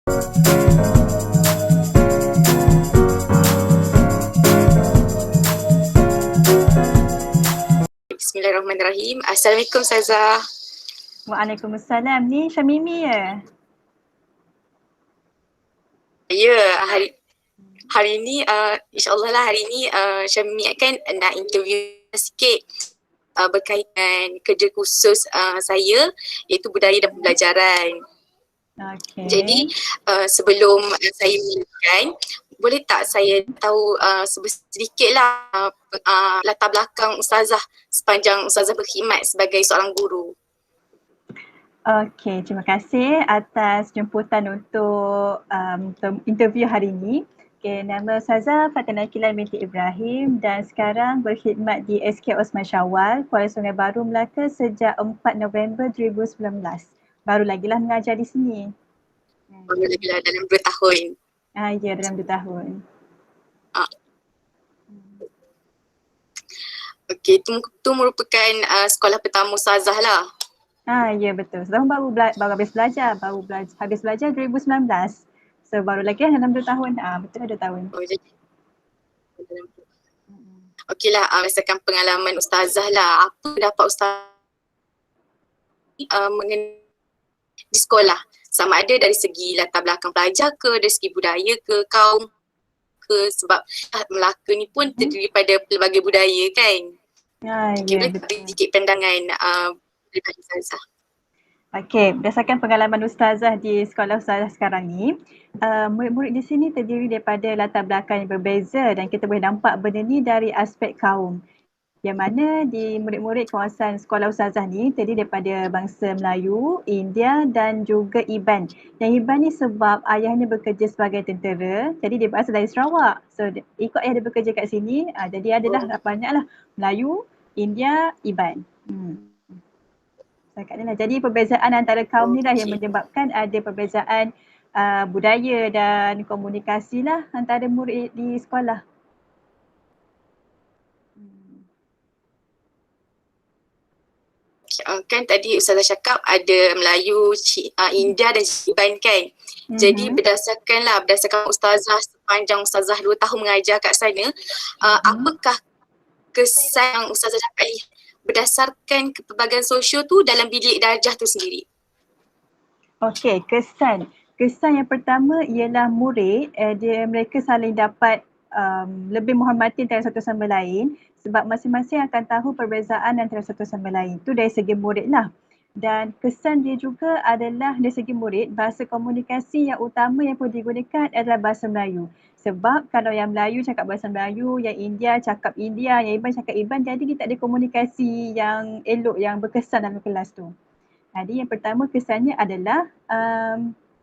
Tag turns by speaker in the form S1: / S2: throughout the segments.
S1: Bismillahirrahmanirrahim. Assalamualaikum Ustazah.
S2: Waalaikumsalam. Ni Syamimi ya?
S1: Ya, hari ni insyaAllah lah hari ni Syamimi akan nak interview sikit berkaitan kerja khusus saya, iaitu budaya dan pembelajaran.
S2: Okay.
S1: Jadi sebelum saya mulakan, boleh tak saya tahu sedikitlah latar belakang Ustazah sepanjang Ustazah berkhidmat sebagai seorang guru?
S2: Okey, terima kasih atas jemputan untuk interview hari ini. Okay, nama Ustazah Fatina Kilan binti Ibrahim dan sekarang berkhidmat di SK Osman Syawal, Kuala Sungai Baru, Melaka sejak 4 November 2019. Baru lagi lah mengajar di sini.
S1: Baru lagi lah dalam 2 tahun.
S2: Ya, dalam 2 tahun.
S1: Okey, itu merupakan sekolah pertama Ustazah lah.
S2: Ya betul. Setahun baru habis belajar. Habis belajar 2019. So baru lagi dalam 2 tahun. Betul 2 tahun.
S1: Oh, jadi okeylah, berdasarkan pengalaman Ustazah lah, apa dapat Ustazah mengenai di sekolah? Sama ada dari segi latar belakang pelajar ke, dari segi budaya ke, kaum ke, sebab Melaka ni pun terdiri pada pelbagai budaya kan? Boleh beri sedikit pandangan daripada Ustazah?
S2: Okey, berdasarkan pengalaman Ustazah di sekolah Ustazah sekarang ni, murid-murid di sini terdiri daripada latar belakang yang berbeza dan kita boleh nampak benda ni dari aspek kaum. Yang mana di murid-murid kawasan sekolah Ustazah ni terdiri daripada bangsa Melayu, India dan juga Iban. Yang Iban ni sebab ayahnya bekerja sebagai tentera, jadi dia berasal dari Sarawak. So ikut ayah dia bekerja kat sini, jadi adalah banyaklah Melayu, India, Iban. Jadi perbezaan antara kaum ni lah yang menyebabkan ada perbezaan budaya dan komunikasi lah antara murid di sekolah.
S1: Kan tadi Ustazah cakap ada Melayu, India dan Iban kan? Jadi berdasarkan Ustazah sepanjang Ustazah 2 tahun mengajar kat sana, apakah kesan yang Ustazah dapat lihat berdasarkan kepelbagaian sosial tu dalam bilik darjah tu sendiri?
S2: Okey, kesan. Kesan yang pertama ialah murid, mereka saling dapat lebih menghormati antara satu sama lain sebab masing-masing akan tahu perbezaan antara satu sama lain. Itu dari segi murid lah. Dan kesan dia juga adalah dari segi murid, bahasa komunikasi yang utama yang perlu digunakan adalah bahasa Melayu. Sebab kalau yang Melayu cakap bahasa Melayu, yang India cakap India, yang Iban cakap Iban, jadi kita ada komunikasi yang elok, yang berkesan dalam kelas tu. Jadi yang pertama kesannya adalah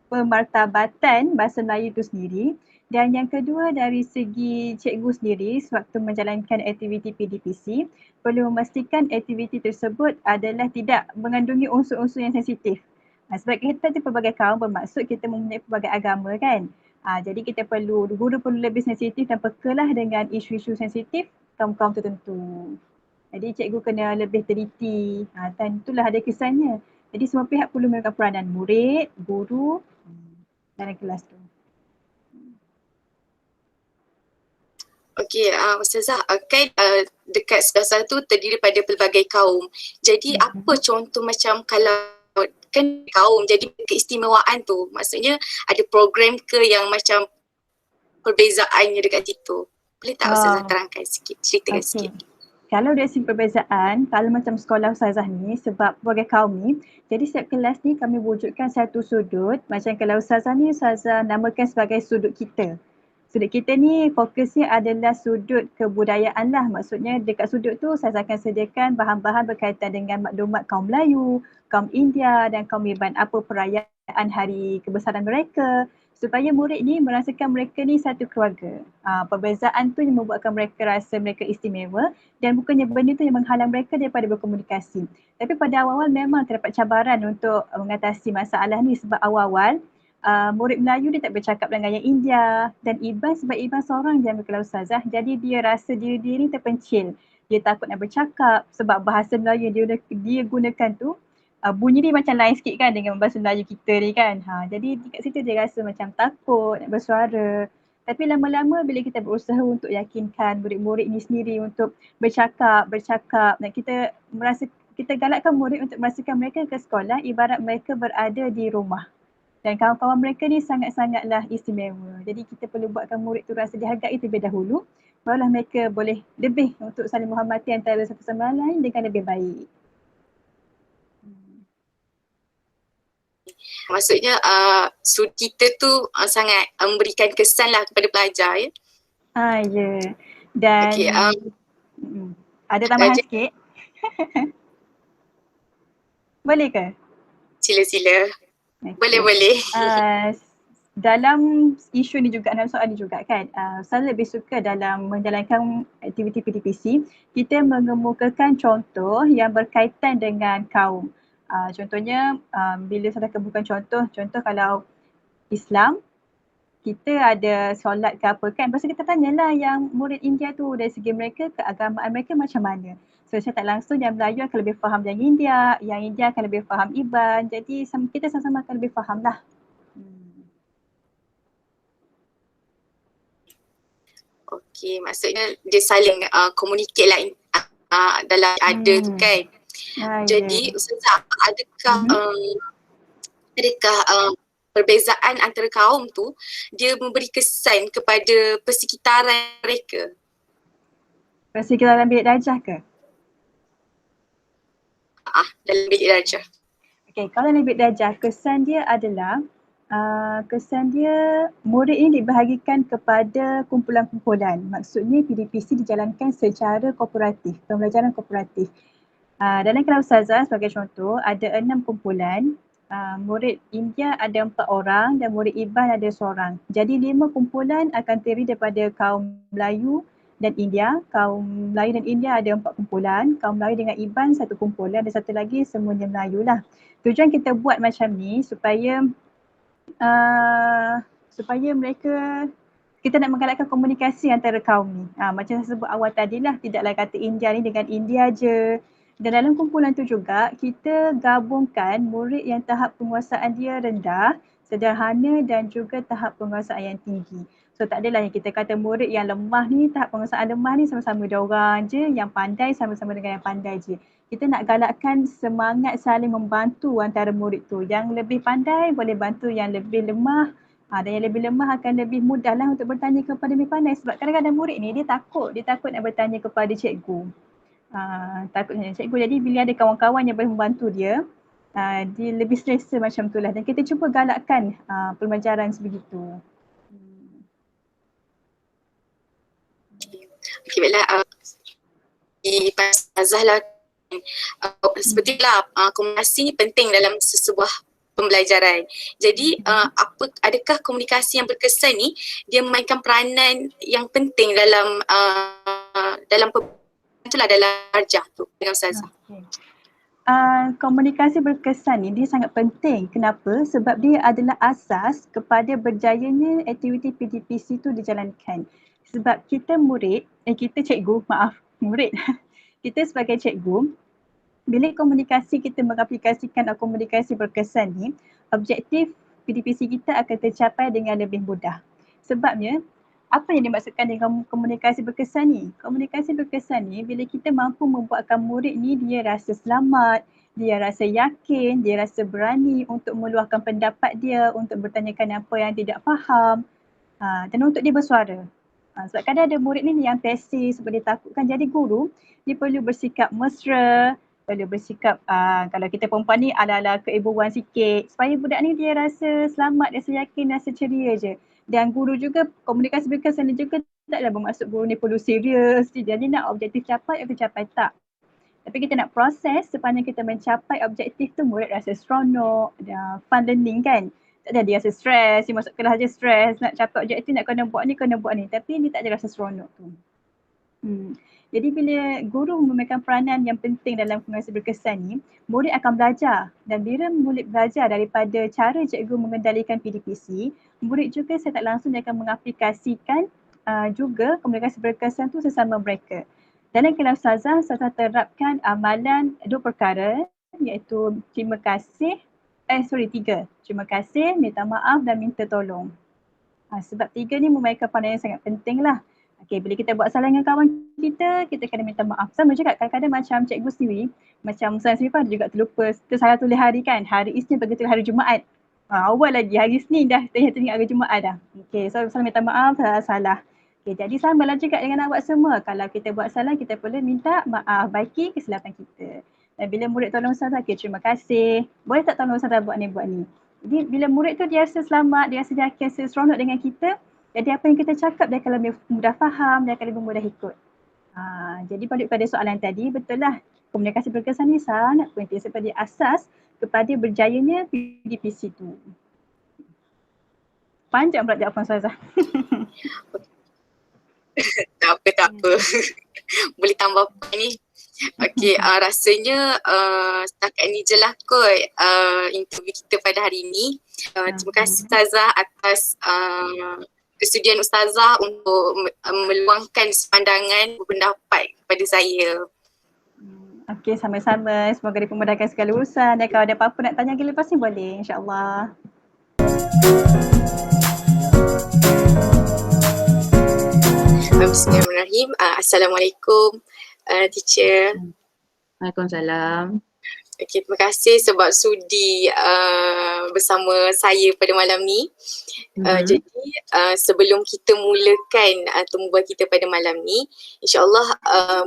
S2: pemartabatan bahasa Melayu itu sendiri. Dan yang kedua dari segi cikgu sendiri sewaktu menjalankan aktiviti PDPC perlu memastikan aktiviti tersebut adalah tidak mengandungi unsur-unsur yang sensitif. Sebab kita tu pelbagai kaum bermaksud kita mempunyai pelbagai agama kan. Jadi kita guru perlu lebih sensitif dan pekalah dengan isu-isu sensitif kaum-kaum tertentu. Jadi cikgu kena lebih teliti dan itulah ada kesannya. Jadi semua pihak perlu memberikan peranan murid, guru dalam kelas tu.
S1: Okey, Ustazah, kan dekat sekolah tu terdiri pada pelbagai kaum. Jadi apa contoh macam kalau kan kaum, jadi keistimewaan tu maksudnya ada program ke yang macam perbezaannya dekat situ? Boleh tak Ustazah terangkan sikit, ceritakan sikit?
S2: Kalau dari segi perbezaan, kalau macam sekolah Ustazah ni sebab sebagai kaum ni, jadi setiap kelas ni kami wujudkan satu sudut. Macam kalau Ustazah ni, Ustazah namakan sebagai sudut kita. Sudut kita ni fokusnya adalah sudut kebudayaan lah. Maksudnya dekat sudut tu Ustazah akan sediakan bahan-bahan berkaitan dengan maklumat kaum Melayu, kaum India dan kaum Iban. Apa perayaan hari kebesaran mereka. Supaya murid ni merasakan mereka ni satu keluarga. Perbezaan tu yang membuatkan mereka rasa mereka istimewa dan bukannya benda tu yang menghalang mereka daripada berkomunikasi. Tapi pada awal-awal memang terdapat cabaran untuk mengatasi masalah ni sebab awal-awal murid Melayu dia tak bercakap dengan yang India dan Iban sebab Iban seorang je ambil kelas Ustazah. Jadi dia rasa diri ni terpencil. Dia takut nak bercakap sebab bahasa Melayu yang dia gunakan tu bunyi ni macam lain sikit kan dengan bahasa Melayu kita ni kan. Jadi dekat situ dia rasa macam takut nak bersuara. Tapi lama-lama bila kita berusaha untuk yakinkan murid-murid ni sendiri untuk bercakap dan kita galakkan murid untuk merasakan mereka ke sekolah ibarat mereka berada di rumah. Dan kawan-kawan mereka ni sangat-sangatlah istimewa. Jadi kita perlu buatkan murid tu rasa dihargai terlebih dahulu, barulah mereka boleh lebih untuk saling menghormati antara satu sama lain dengan lebih baik.
S1: Maksudnya sudut kita tu sangat memberikan kesan lah kepada pelajar ya.
S2: Ya. Dan
S1: Okay,
S2: ada tambahan sikit. Boleh ke?
S1: Sila-sila.
S2: Okay.
S1: Boleh.
S2: Dalam isu ni juga, dalam soal ni juga kan, saya lebih suka dalam menjalankan aktiviti PDPC, kita mengemukakan contoh yang berkaitan dengan kaum. Contohnya bila saya kemukakan contoh kalau Islam, kita ada solat ke apa kan, lepas tu kita tanyalah yang murid India tu dari segi mereka, keagamaan mereka macam mana. So saya tak langsung yang Melayu akan lebih faham yang India akan lebih faham Iban, jadi kita sama-sama akan lebih faham lah.
S1: Okay, maksudnya dia saling communicate lah dalam ada tu kan. Jadi Ustazah, adakah perbezaan antara kaum tu dia memberi kesan kepada persekitaran mereka?
S2: Persekitaran bilik darjah ke?
S1: Dalam bilik darjah.
S2: Okay, kalau dalam bilik darjah, kesan dia adalah murid ini dibahagikan kepada kumpulan-kumpulan. Maksudnya PDPC dijalankan secara kooperatif, pembelajaran kooperatif. Dalam kelas Ustazah sebagai contoh, ada 6 kumpulan. Murid India ada 4 orang dan murid Iban ada seorang. Jadi 5 kumpulan akan terdiri daripada kaum Melayu dan India. Kaum Melayu dan India ada 4 kumpulan. Kaum Melayu dengan Iban 1 kumpulan dan satu lagi semuanya Melayu lah. Tujuan kita buat macam ni supaya mereka, kita nak menggalakkan komunikasi antara kaum ni. Macam saya sebut awal tadi lah, tidaklah kata India ni dengan India je. Dan dalam kumpulan tu juga, kita gabungkan murid yang tahap penguasaan dia rendah, sederhana dan juga tahap penguasaan yang tinggi. So tak adalah yang kita kata murid yang lemah ni, tahap penguasaan lemah ni sama-sama dia orang je, yang pandai sama-sama dengan yang pandai je. Kita nak galakkan semangat saling membantu antara murid tu. Yang lebih pandai boleh bantu yang lebih lemah, dan yang lebih lemah akan lebih mudah lah untuk bertanya kepada yang lebih pandai. Sebab kadang-kadang murid ni dia takut nak bertanya kepada cikgu. Takutnya cikgu, jadi bila ada kawan-kawan yang boleh membantu dia, dia lebih selesa macam tu lah. Dan kita cuba galakkan pembelajaran sebegitu.
S1: Okay, baiklah. Di Ustazah lah, sepertilah komunikasi ni penting dalam sebuah pembelajaran. Jadi adakah komunikasi yang berkesan ni dia memainkan peranan yang penting dalam itulah dalam darjah tu dengan Ustazah?
S2: Komunikasi berkesan ni dia sangat penting. Kenapa? Sebab dia adalah asas kepada berjayanya aktiviti PDPC tu dijalankan. Sebab kita murid, kita sebagai cikgu, bila komunikasi kita mengaplikasikan komunikasi berkesan ni, objektif PDPC kita akan tercapai dengan lebih mudah. Sebabnya, apa yang dimaksudkan dengan komunikasi berkesan ni? Komunikasi berkesan ni bila kita mampu membuatkan murid ni dia rasa selamat, dia rasa yakin, dia rasa berani untuk meluahkan pendapat dia, untuk bertanyakan apa yang tidak faham, dan untuk dia bersuara. Sebab kadang ada murid ni yang pasif sebab dia takutkan jadi guru, dia perlu bersikap mesra, perlu bersikap kalau kita perempuan ni ala-ala keibuan sikit supaya budak ni dia rasa selamat, rasa yakin, rasa ceria je. Dan guru juga, komunikasi berkesan ni juga taklah bermaksud guru ni perlu serius, jadi nak objektif capai atau capai tak. Tapi kita nak proses sepanjang kita mencapai objektif tu murid rasa seronok, fun learning kan. Tak ada dia rasa stres, dia masuk kelas je stres, nak capai objektif nak kena buat ni, tapi ni tak ada rasa seronok tu. Jadi bila guru memegang peranan yang penting dalam komunikasi berkesan ni, murid akan belajar. Dan bila murid belajar daripada cara cikgu mengendalikan PDPC, murid juga secara tak langsung dia akan mengaplikasikan juga komunikasi berkesan tu sesama mereka. Dalam kelas Ustazah terapkan amalan 2 perkara. iaitu terima kasih, tiga. Terima kasih, minta maaf dan minta tolong. Sebab tiga ni merupakan pandangan yang sangat penting lah. Okay, bila kita buat salah dengan kawan kita kena minta maaf. Sama juga kadang-kadang macam cikgu sendiri, macam saya sendiri pun ada juga tersalah tulis hari kan. Hari Isnin bagi tulis hari Jumaat. Awal lagi hari Isnin dah teringat hari Jumaat dah. Okay, so saya minta maaf salah. Okay, jadi sama lah juga dengan awak semua. Kalau kita buat salah, kita perlu minta maaf, baiki kesilapan kita. Dan bila murid tolong ustazah, okay, terima kasih. Boleh tak tolong ustazah buat ni, buat ni. Jadi bila murid tu dia rasa selamat, dia rasa seronok dengan kita, jadi apa yang kita cakap dia akan lebih mudah faham, dia akan lebih mudah ikut. Jadi balik pada soalan tadi, betul lah komunikasi berkesan ni sangat penting sebagai asas kepada berjayanya PDPC tu. Panjang pula jawapan Ustazah.
S1: Tak apa. Boleh tambah apa ni? Okey, rasanya setakat ni je lah kot interview kita pada hari ini. Terima kasih Ustazah atas kesudian Ustazah untuk meluangkan pandangan berpendapat kepada saya.
S2: Okey, sama-sama. Semoga dipermudahkan segala urusan. Dan kalau ada apa-apa nak tanya lagi lepas ni boleh, insyaAllah.
S1: Bismillahirrahmanirrahim. Assalamualaikum teacher.
S3: Waalaikumsalam.
S1: Okay, terima kasih sebab sudi bersama saya pada malam ni. Jadi sebelum kita mulakan temu bual kita pada malam ni, insyaAllah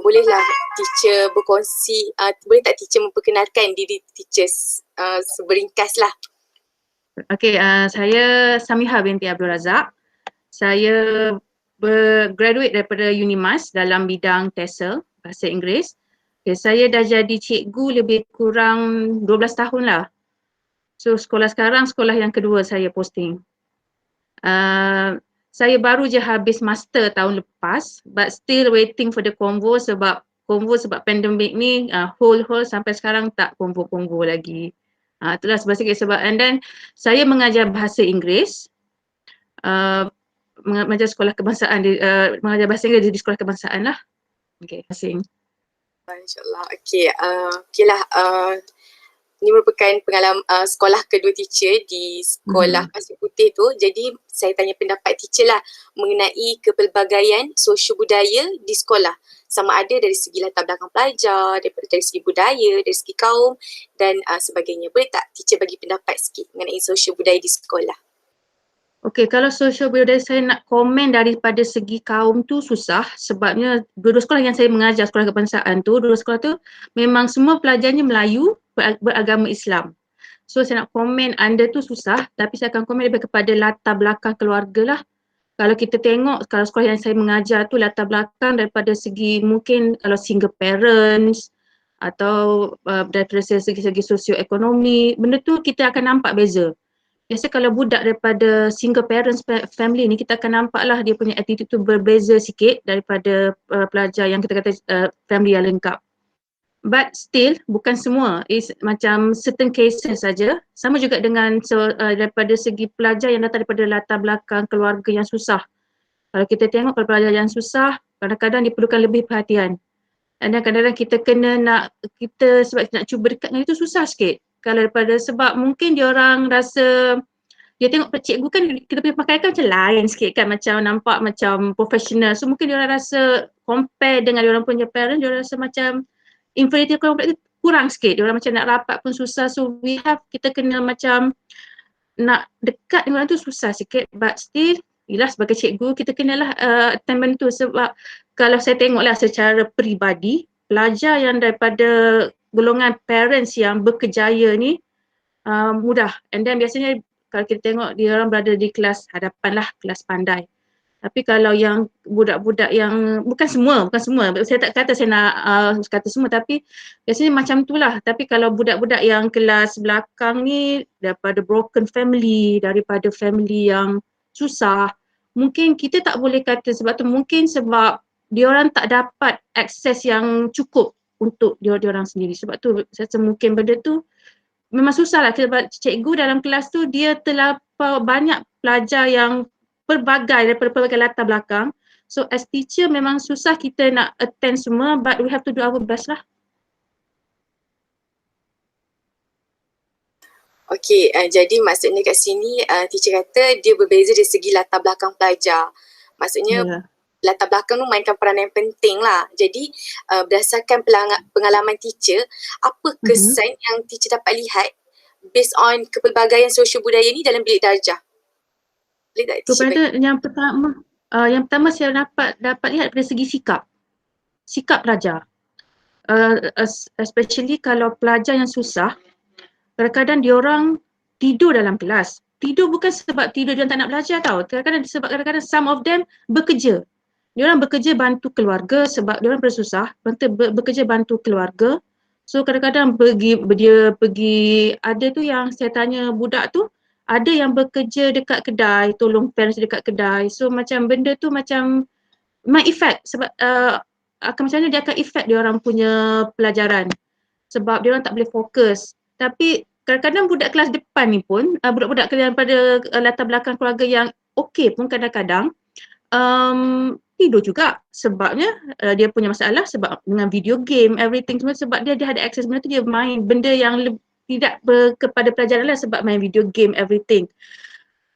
S1: bolehlah teacher berkongsi, boleh tak teacher memperkenalkan diri teacher seberingkas lah.
S3: Okey, saya Samiha binti Abdul Razak. Saya graduate daripada UNIMAS dalam bidang TESOL, Bahasa Inggeris. Okay, saya dah jadi cikgu lebih kurang 12 tahun lah. So sekolah sekarang sekolah yang kedua saya posting. Saya baru je habis master tahun lepas, but still waiting for the convo sebab pandemik ni hold sampai sekarang tak convo lagi. Itulah sebab and then saya mengajar bahasa Inggeris. Mengajar sekolah kebangsaan mengajar bahasa Inggeris di sekolah kebangsaan lah. Okey, terima kasih.
S1: InsyaAllah. Okeylah. Ini merupakan pengalaman sekolah kedua teacher di sekolah Pasir Putih tu. Jadi saya tanya pendapat teacher lah mengenai kepelbagaian sosio budaya di sekolah. Sama ada dari segi latar belakang pelajar, dari segi budaya, dari segi kaum dan sebagainya. Boleh tak teacher bagi pendapat sikit mengenai sosio budaya di sekolah?
S3: Okey, kalau sosial budaya saya nak komen daripada segi kaum tu susah sebabnya dua sekolah yang saya mengajar, sekolah kebangsaan tu, dua sekolah tu memang semua pelajarnya Melayu beragama Islam. So saya nak komen anda tu susah, tapi saya akan komen lebih kepada latar belakang keluarga lah. Kalau kita tengok, kalau sekolah yang saya mengajar tu latar belakang daripada segi mungkin kalau single parents atau daripada segi sosioekonomi, benda tu kita akan nampak beza. Biasa kalau budak daripada single parents family ni kita akan nampak lah dia punya attitude tu berbeza sikit daripada pelajar yang kita kata family yang lengkap. But still bukan semua, is macam certain cases saja. Sama juga dengan daripada segi pelajar yang datang daripada latar belakang keluarga yang susah. Kalau kita tengok kalau pelajar yang susah, kadang-kadang diperlukan lebih perhatian. Dan kadang-kadang kita sebab nak cuba dekat dengan itu susah sikit. Kalau daripada sebab mungkin dia orang rasa dia tengok cikgu kan kita punya pakaian kan macam lain sikit kan, macam nampak macam professional. So mungkin dia orang rasa compare dengan dia orang punya parent, dia orang rasa macam inferiority complex tu kurang sikit. Dia orang macam nak rapat pun susah. So kita kena macam nak dekat dengan orang tu susah sikit, but still yelah sebagai cikgu kita kenalah attainment tu sebab kalau saya tengoklah secara peribadi pelajar yang daripada golongan parents yang berkejaya ni mudah, and then biasanya kalau kita tengok dia orang berada di kelas hadapan lah, kelas pandai. Tapi kalau yang budak-budak yang bukan semua, saya tak kata saya nak kata semua, tapi biasanya macam tu lah. Tapi kalau budak-budak yang kelas belakang ni daripada broken family, daripada family yang susah, mungkin kita tak boleh kata sebab tu, mungkin sebab dia orang tak dapat akses yang cukup untuk dia orang sendiri. Sebab tu saya rasa mungkin benda tu memang susah lah sebab cikgu dalam kelas tu dia terlampau banyak pelajar yang pelbagai daripada pelbagai latar belakang. So as teacher memang susah kita nak attend semua, but we have to do our best lah.
S1: Okey, jadi maksudnya kat sini teacher kata dia berbeza dari segi latar belakang pelajar. Maksudnya
S3: Ya.
S1: latar belakang tu mainkan peranan yang penting lah. Jadi berdasarkan pengalaman teacher, apa kesan yang teacher dapat lihat based on kepelbagaian sosial budaya ni dalam bilik darjah? Boleh tak teacher bagi?
S3: Kepada yang pertama saya dapat lihat dari segi sikap pelajar. Especially kalau pelajar yang susah, kadang-kadang diorang tidur dalam kelas. Tidur bukan sebab tidur dia tak nak belajar tau. Kadang-kadang some of them bekerja. Diorang bekerja bantu keluarga sebab diorang bersusah, bekerja bantu keluarga. So kadang-kadang dia pergi, ada tu yang saya tanya budak tu, ada yang bekerja dekat kedai, tolong parents dekat kedai. So macam benda tu macam my effect sebab akan macam mana dia akan effect diorang punya pelajaran sebab diorang tak boleh fokus. Tapi kadang-kadang budak kelas depan ni pun, budak-budak daripada latar belakang keluarga yang okey pun kadang-kadang tidur juga sebabnya dia punya masalah sebab dengan video game, everything semua sebab dia ada akses benda tu, dia main benda yang tidak kepada pelajaran lah sebab main video game, everything.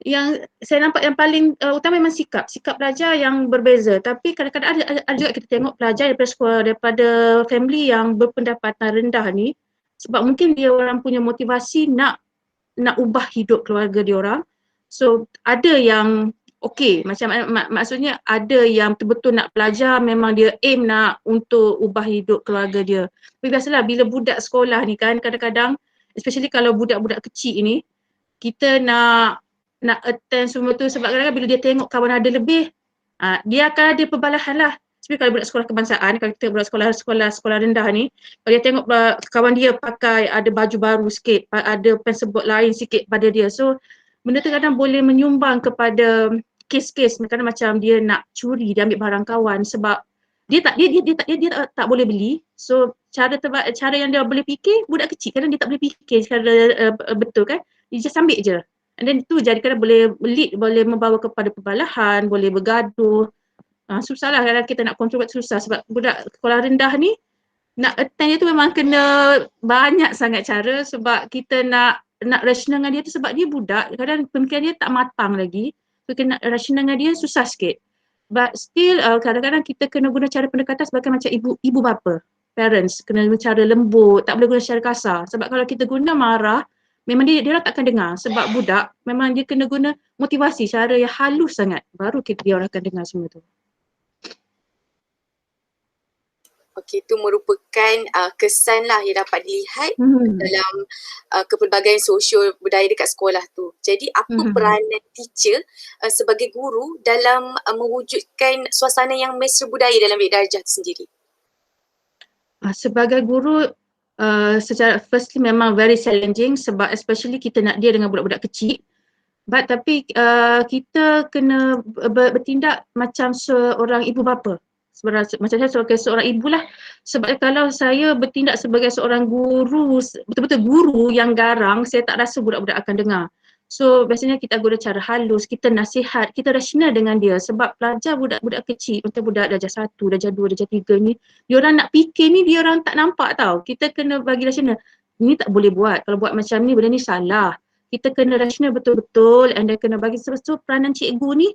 S3: Yang saya nampak yang paling utama memang sikap pelajar yang berbeza, tapi kadang-kadang ada juga kita tengok pelajar daripada sekolah, daripada family yang berpendapatan rendah ni sebab mungkin dia orang punya motivasi nak ubah hidup keluarga dia orang. So ada yang okey, macam maksudnya ada yang betul-betul nak belajar, memang dia aim nak untuk ubah hidup keluarga dia. Tapi biasalah bila budak sekolah ni kan kadang-kadang, especially kalau budak-budak kecil ni, kita nak attend semua tu sebab kadang-kadang bila dia tengok kawan ada lebih, dia akan ada perbalahan lah. Seperti kalau budak sekolah kebangsaan, kalau kita budak sekolah rendah ni, kalau dia tengok kawan dia pakai ada baju baru sikit, ada pensebut lain sikit pada dia. So benda tu kadang boleh menyumbang kepada kes-kes kadang macam dia nak curi, dia ambil barang kawan sebab dia tak boleh beli. So cara yang dia boleh fikir, budak kecil kadang dia tak boleh fikir secara betul kan. Dia just ambil je. And then tu jadi kadang boleh lead, boleh membawa kepada perbalahan, boleh bergaduh. Susah lah kadang kita nak kontrol susah sebab budak sekolah rendah ni nak attend dia tu memang kena banyak sangat cara sebab kita nak rasional dengan dia tu sebab dia budak, kadang pemikiran dia tak matang lagi. So kena rasional dengan dia susah sikit. But still kadang-kadang kita kena guna cara pendekatan sebagai macam ibu bapa, parents, kena guna cara lembut, tak boleh guna cara kasar. Sebab kalau kita guna marah, memang dia orang takkan dengar sebab budak memang dia kena guna motivasi cara yang halus sangat baru dia orang akan dengar semua tu.
S1: Okey, itu merupakan kesan lah yang dapat dilihat dalam kepelbagaian sosial budaya dekat sekolah tu. Jadi apa peranan teacher sebagai guru dalam mewujudkan suasana yang mesra budaya dalam bilik darjah tu sendiri?
S3: Sebagai guru, secara firstly memang very challenging sebab especially kita nak deal dengan budak-budak kecil. Tapi kita kena bertindak macam seorang ibu bapa. Macam saya sebagai seorang ibu lah. Sebab kalau saya bertindak sebagai seorang guru, betul-betul guru yang garang, saya tak rasa budak-budak akan dengar. So biasanya kita guna cara halus, kita nasihat, kita rasional dengan dia sebab pelajar budak-budak kecil, macam budak darjah 1, darjah 2, darjah 3 ni, diorang nak fikir ni diorang tak nampak tau. Kita kena bagi rasional. Ni tak boleh buat, kalau buat macam ni benda ni salah. Kita kena rasional betul-betul and then kena bagi so peranan cikgu ni,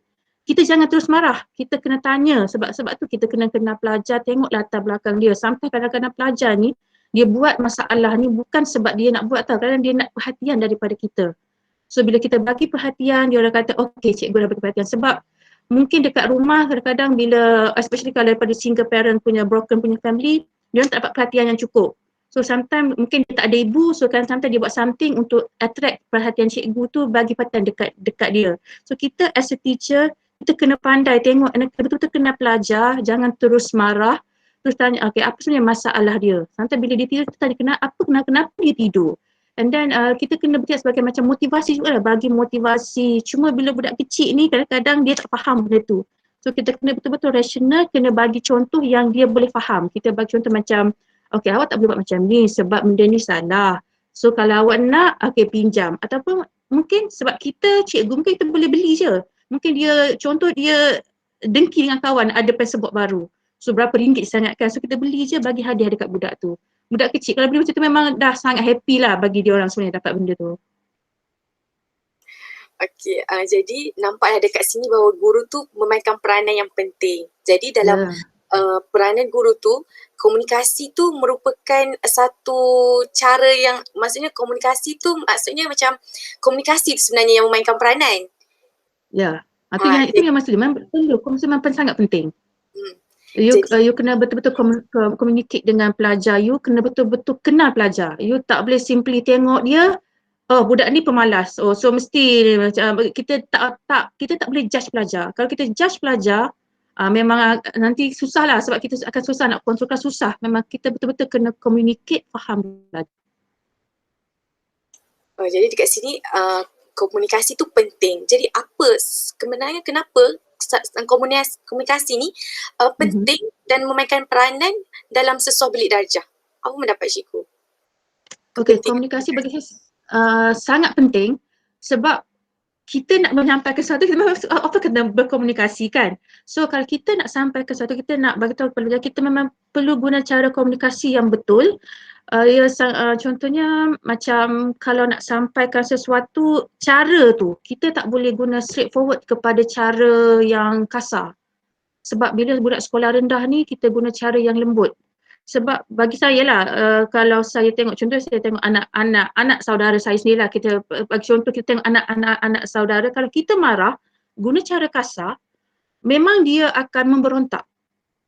S3: kita jangan terus marah. Kita kena tanya sebab tu kita kena kenal pelajar, tengok latar belakang dia. Sampai kadang-kadang pelajar ni dia buat masalah ni bukan sebab dia nak buat tau, kadang dia nak perhatian daripada kita. So bila kita bagi perhatian, dia orang kata okey cikgu dah bagi perhatian sebab mungkin dekat rumah kadang-kadang bila especially kalau daripada single parent punya broken punya family, dia orang tak dapat perhatian yang cukup. So sometimes mungkin dia tak ada ibu, so kan sometimes dia buat something untuk attract perhatian cikgu tu, bagi perhatian dekat dia. So kita as a teacher, kita kena pandai tengok, betul-betul kena pelajar, jangan terus marah, terus tanya okey apa sebenarnya masalah dia. Sometimes bila dia tidur, kita tanya kenapa dia tidur. And then kita kena bertindak sebagai macam motivasi juga lah, bagi motivasi. Cuma bila budak kecil ni kadang-kadang dia tak faham benda tu. So kita kena betul-betul rasional, kena bagi contoh yang dia boleh faham. Kita bagi contoh macam, okey awak tak boleh buat macam ni sebab benda ni salah. So kalau awak nak, okey pinjam. Ataupun mungkin sebab kita cikgu mungkin kita boleh beli je. Mungkin dia, contoh dia dengki dengan kawan ada pensebut baru. So berapa ringgit sangatkan. So kita beli je, bagi hadiah dekat budak tu. Budak kecil kalau beli macam tu memang dah sangat happy lah bagi dia orang sebenarnya dapat benda tu.
S1: Okey, jadi nampaklah dekat sini bahawa guru tu memainkan peranan yang penting. Jadi dalam
S3: Ya.
S1: peranan guru tu, komunikasi tu merupakan satu cara yang, maksudnya komunikasi tu maksudnya macam komunikasi tu sebenarnya yang memainkan peranan.
S3: Ya. Itu
S1: Jadi,
S3: yang mesti memang perlu, komunikasi memang sangat penting.
S1: hmm,
S3: You
S1: jadi
S3: you kena betul-betul communicate dengan pelajar, you kena betul-betul kenal pelajar. You tak boleh simply tengok dia, oh budak ni pemalas. Oh so mesti macam kita tak boleh judge pelajar. Kalau kita judge pelajar, memang nanti susah lah sebab kita akan susah nak kontrolkan, susah. Memang kita betul-betul kena communicate, faham pelajar.
S1: jadi dekat sini komunikasi tu penting. Jadi sebenarnya kenapa komunikasi ni penting dan memainkan peranan dalam sesuah bilik darjah? Apa pendapat cikgu?
S3: Okey, komunikasi bagi saya sangat penting sebab kita nak menyampaikan sesuatu, kita memang apa kena berkomunikasi kan. So kalau kita nak sampai ke sesuatu, kita nak bagi tahu pelajar, kita memang perlu guna cara komunikasi yang betul. Contohnya macam kalau nak sampaikan sesuatu, cara tu kita tak boleh guna straightforward kepada cara yang kasar. Sebab bila budak sekolah rendah ni kita guna cara yang lembut. Sebab bagi saya lah, kalau saya tengok, contoh saya tengok anak saudara saya sendiri lah, kita bagi contoh kita tengok anak saudara, kalau kita marah, guna cara kasar, memang dia akan memberontak.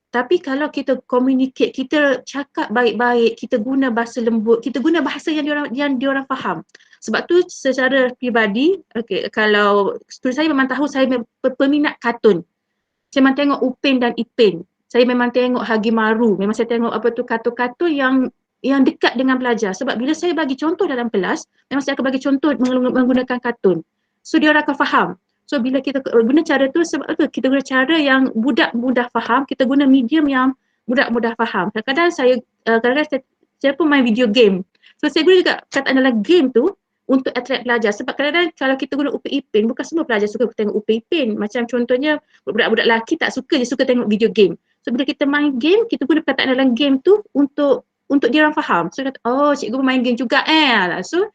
S3: Tapi kalau kita communicate, kita cakap baik-baik, kita guna bahasa lembut, kita guna bahasa yang diorang faham. Sebab tu secara pribadi, kalau student saya memang tahu saya peminat kartun. Saya memang tengok Upin dan Ipin. Saya memang tengok Hagimaru. Memang saya tengok kartun-kartun yang dekat dengan pelajar. Sebab bila saya bagi contoh dalam kelas, memang saya akan bagi contoh menggunakan kartun. So dia orang akan faham. So bila kita guna cara tu, sebab apa? Kita guna cara yang budak mudah faham, kita guna medium yang budak mudah faham. Kadang-kadang saya pun main video game. So saya guna juga kataan dalam game tu untuk attract pelajar. Sebab kadang-kadang kalau kita guna Upin Ipin, bukan semua pelajar suka tengok Upin Ipin. Macam contohnya budak-budak lelaki tak suka, dia suka tengok video game. So bila kita main game, kita guna perkataan dalam game tu untuk dia orang faham. So kata, oh cikgu main game juga So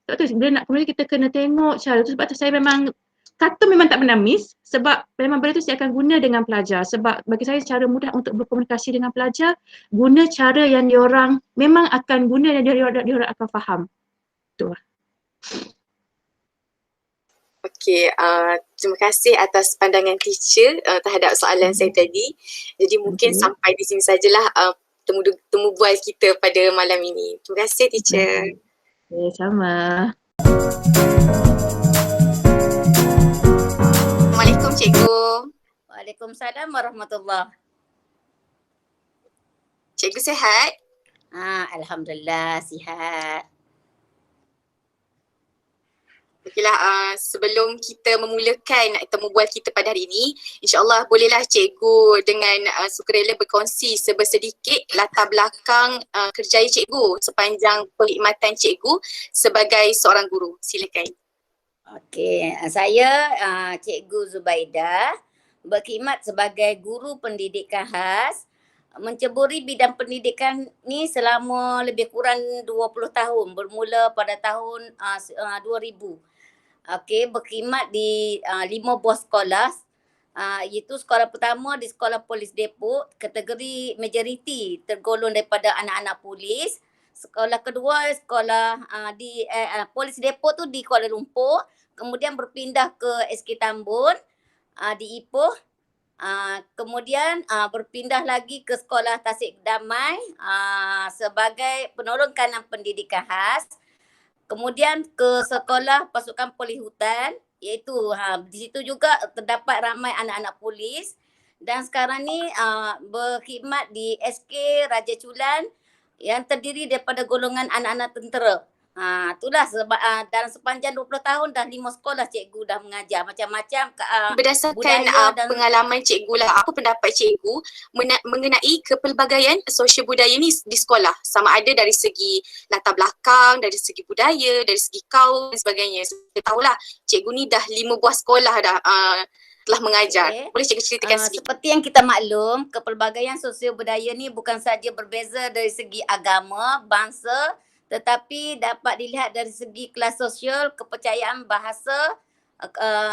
S3: sebab tu bila nak kemudian kita kena tengok cara tu. Sebab tu saya memang kata memang tak pernah miss, sebab memang benda tu saya akan guna dengan pelajar. Sebab bagi saya cara mudah untuk berkomunikasi dengan pelajar, guna cara yang diorang memang akan guna dan diorang akan faham. Tu lah.
S1: Okey, terima kasih atas pandangan teacher terhadap soalan saya tadi. Jadi mungkin sampai di sini sajalah temu bual kita pada malam ini. Terima kasih teacher.
S3: Okay, sama.
S1: Assalamualaikum cikgu.
S4: Waalaikumsalam warahmatullahi.
S1: Cikgu sihat?
S4: Alhamdulillah sihat.
S1: Okeylah, sebelum kita memulakan temu bual kita pada hari ini, insyaAllah bolehlah cikgu dengan sukarela berkongsi sedikit latar belakang kerjaya cikgu sepanjang perkhidmatan cikgu sebagai seorang guru. Silakan.
S4: Okey, saya Cikgu Zubaidah, berkhidmat sebagai guru pendidikan khas, menceburi bidang pendidikan ni selama lebih kurang 20 tahun, bermula pada tahun 2000. Okey, berkhidmat di 5 buah sekolah, iaitu sekolah pertama di Sekolah Polis Depok, kategori majoriti tergolong daripada anak-anak polis. Sekolah kedua sekolah di Polis Depok tu di Kuala Lumpur, kemudian berpindah ke SK Tambun di Ipoh. Kemudian berpindah lagi ke Sekolah Tasik Damai sebagai penolong kanan pendidikan khas. Kemudian ke Sekolah Pasukan Polis Hutan, iaitu di situ juga terdapat ramai anak-anak polis, dan sekarang ni berkhidmat di SK Raja Chulan yang terdiri daripada golongan anak-anak tentera. Itulah sebab dalam sepanjang 20 tahun dah 5 sekolah cikgu dah mengajar macam-macam
S1: Berdasarkan pengalaman cikgu lah, apa pendapat cikgu mengenai kepelbagaian sosial budaya ni di sekolah? Sama ada dari segi latar belakang, dari segi budaya, dari segi kaum dan sebagainya. Saya tahulah cikgu ni dah 5 buah sekolah dah telah mengajar. Okay. Boleh cikgu ceritakan sedikit?
S4: Seperti yang kita maklum, kepelbagaian sosial budaya ni bukan saja berbeza dari segi agama, bangsa, tetapi dapat dilihat dari segi kelas sosial, kepercayaan, bahasa,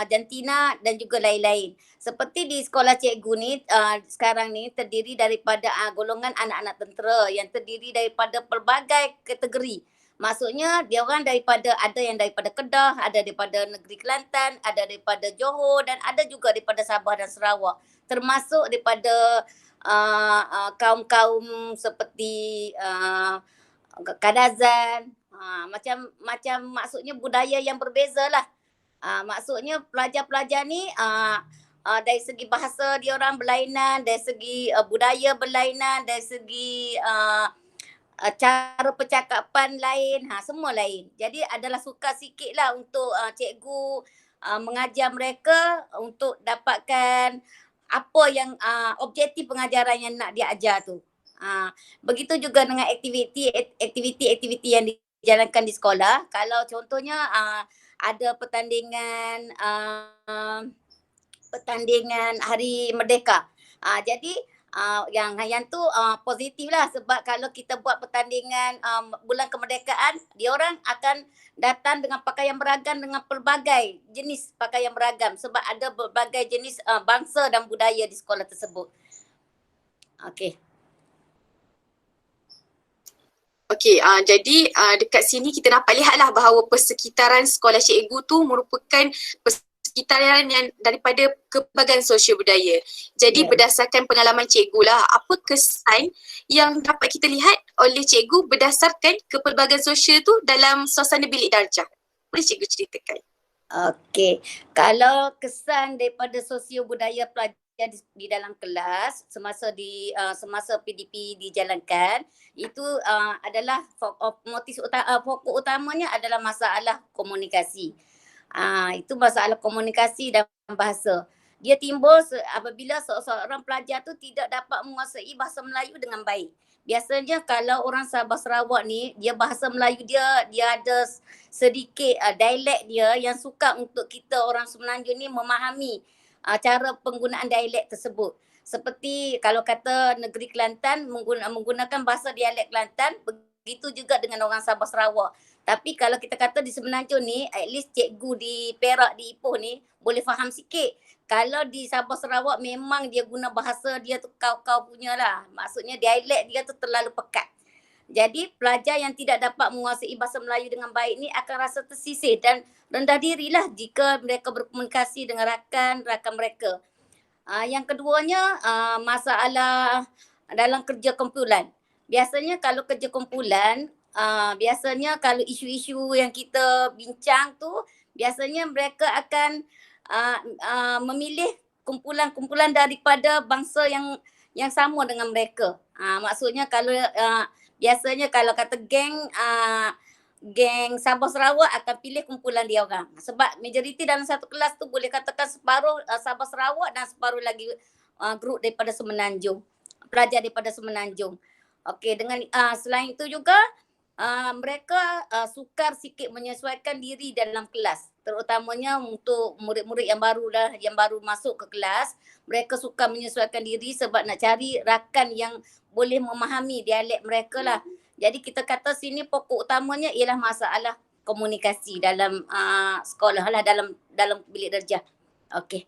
S4: jantina dan juga lain-lain. Seperti di sekolah cikgu ni sekarang ni terdiri daripada golongan anak-anak tentera yang terdiri daripada pelbagai kategori. Maksudnya dia orang ada yang daripada Kedah, ada daripada negeri Kelantan, ada daripada Johor dan ada juga daripada Sabah dan Sarawak. Termasuk daripada kaum-kaum seperti Kadazan, macam maksudnya budaya yang berbeza lah. Maksudnya pelajar-pelajar ni dari segi bahasa dia orang berlainan, dari segi budaya berlainan, dari segi cara percakapan lain, semua lain. Jadi adalah sukar sikit lah untuk cikgu mengajar mereka untuk dapatkan apa yang objektif pengajaran yang nak dia ajar tu. Begitu juga dengan aktiviti yang dijalankan di sekolah. Kalau contohnya ada pertandingan Hari Merdeka. Jadi yang tu positif lah, sebab kalau kita buat pertandingan bulan kemerdekaan, dia orang akan datang dengan pakaian beragam, dengan pelbagai jenis pakaian beragam, sebab ada berbagai jenis bangsa dan budaya di sekolah tersebut. Okey.
S1: Okey, jadi dekat sini kita dapat lihatlah bahawa persekitaran sekolah cikgu tu merupakan persekitaran yang daripada kepelbagaian sosial budaya. Jadi berdasarkan pengalaman cikgu lah, apa kesan yang dapat kita lihat oleh cikgu berdasarkan kepelbagaian sosial tu dalam suasana bilik darjah? Boleh cikgu ceritakan?
S4: Okey, kalau kesan daripada sosio budaya pelajar di dalam kelas semasa PDP dijalankan, itu adalah fokus utamanya adalah masalah komunikasi. Itu masalah komunikasi dan bahasa. Dia timbul apabila seorang pelajar tu tidak dapat menguasai bahasa Melayu dengan baik. Biasanya kalau orang Sabah Sarawak ni, dia bahasa Melayu dia ada sedikit dialek dia yang sukar untuk kita orang Semenanjung ni memahami cara penggunaan dialek tersebut. Seperti kalau kata negeri Kelantan menggunakan bahasa dialek Kelantan, begitu juga dengan orang Sabah Sarawak. Tapi kalau kita kata di Semenanjung ni, at least cikgu di Perak, di Ipoh ni boleh faham sikit. Kalau di Sabah Sarawak memang dia guna bahasa dia tu kau-kau punya lah. Maksudnya dialek dia tu terlalu pekat. Jadi pelajar yang tidak dapat menguasai bahasa Melayu dengan baik ni akan rasa tersisih dan rendah dirilah jika mereka berkomunikasi dengan rakan-rakan mereka. Yang keduanya masalah dalam kerja kumpulan. Biasanya kalau kerja kumpulan, biasanya kalau isu-isu yang kita bincang tu, biasanya mereka akan memilih kumpulan-kumpulan daripada bangsa yang sama dengan mereka. Maksudnya kalau biasanya kalau kata geng Sabah Sarawak akan pilih kumpulan dia orang. Sebab majoriti dalam satu kelas tu boleh katakan separuh Sabah Sarawak dan separuh lagi grup daripada Semenanjung. Pelajar daripada Semenanjung. Okey, dengan selain itu juga mereka sukar sikit menyesuaikan diri dalam kelas. Terutamanya untuk murid-murid yang baru masuk ke kelas, mereka suka menyesuaikan diri sebab nak cari rakan yang boleh memahami dialek mereka lah. Jadi kita kata sini pokok utamanya ialah masalah komunikasi dalam sekolah lah, dalam bilik darjah. Okey.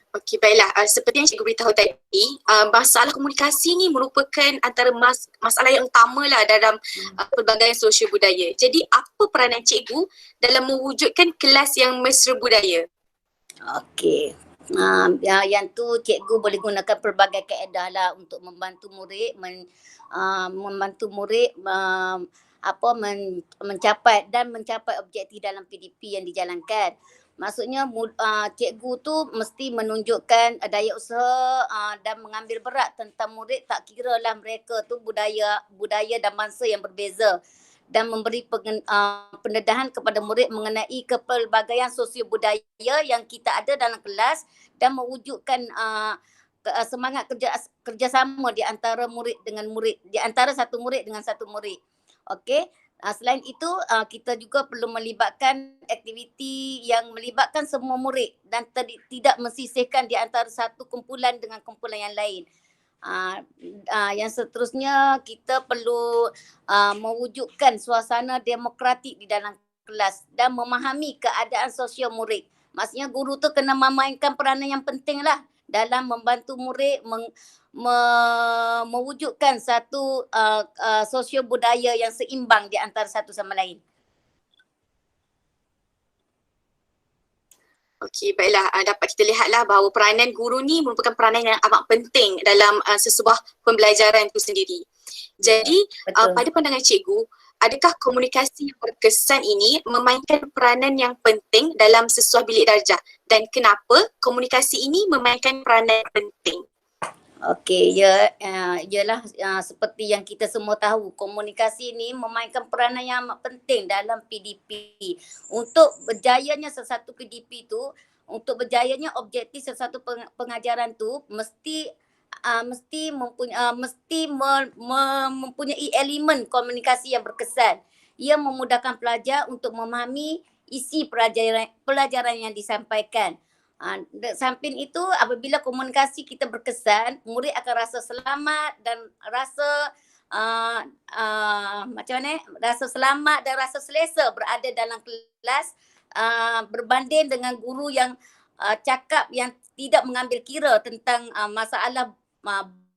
S1: Okey, baiklah. Seperti yang cikgu beritahu tadi, masalah komunikasi ni merupakan antara masalah yang utama lah dalam pelbagaian sosial budaya. Jadi apa peranan cikgu dalam mewujudkan kelas yang mesra budaya?
S4: Okey. Yang tu cikgu boleh gunakan pelbagai kaedah lah untuk membantu murid mencapai objektif dalam PDP yang dijalankan. Maksudnya cikgu tu mesti menunjukkan daya usaha dan mengambil berat tentang murid, tak kira lah mereka tu budaya dan bangsa yang berbeza, dan memberi pendedahan kepada murid mengenai kepelbagaian sosio budaya yang kita ada dalam kelas dan mewujudkan semangat kerjasama di antara murid dengan murid, di antara satu murid dengan satu murid. Okey. Selain itu, kita juga perlu melibatkan aktiviti yang melibatkan semua murid dan tidak mensisihkan di antara satu kumpulan dengan kumpulan yang lain. Yang seterusnya, kita perlu mewujudkan suasana demokratik di dalam kelas dan memahami keadaan sosial murid. Maksudnya guru tu kena memainkan peranan yang penting lah dalam membantu murid mewujudkan satu sosio budaya yang seimbang di antara satu sama lain.
S1: Okey, baiklah. Dapat kita lihatlah bahawa peranan guru ni merupakan peranan yang amat penting dalam sesebuah pembelajaran itu sendiri. Jadi, pada pandangan cikgu, adakah komunikasi yang berkesan ini memainkan peranan yang penting dalam sesuatu bilik darjah? Dan kenapa komunikasi ini memainkan peranan yang penting?
S4: Okey, ialah seperti yang kita semua tahu, komunikasi ni memainkan peranan yang amat penting dalam PDP. Untuk berjayanya sesuatu PDP tu, untuk berjayanya objektif sesuatu pengajaran tu mesti mempunyai elemen komunikasi yang berkesan. Ia memudahkan pelajar untuk memahami isi pelajaran yang disampaikan. Samping itu, apabila komunikasi kita berkesan, murid akan rasa selamat dan rasa rasa selamat dan rasa selesa berada dalam kelas, berbanding dengan guru yang cakap yang tidak mengambil kira tentang masalah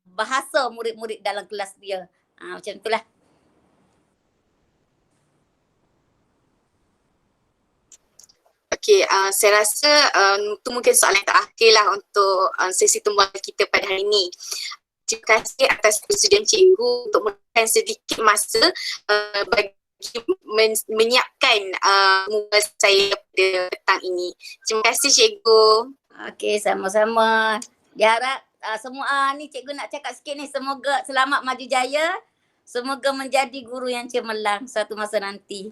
S4: bahasa murid-murid dalam kelas dia. Macam itulah.
S1: Okey, saya rasa itu mungkin soalan terakhir lah untuk sesi tumbuhan kita pada hari ini. Terima kasih atas persetujuan cikgu untuk memberikan sedikit masa bagi menyiapkan saya pada petang ini. Terima kasih cikgu.
S4: Okey, sama-sama. Diharap semua ni cikgu nak cakap sikit ni, semoga selamat maju jaya. Semoga menjadi guru yang cemerlang suatu masa nanti.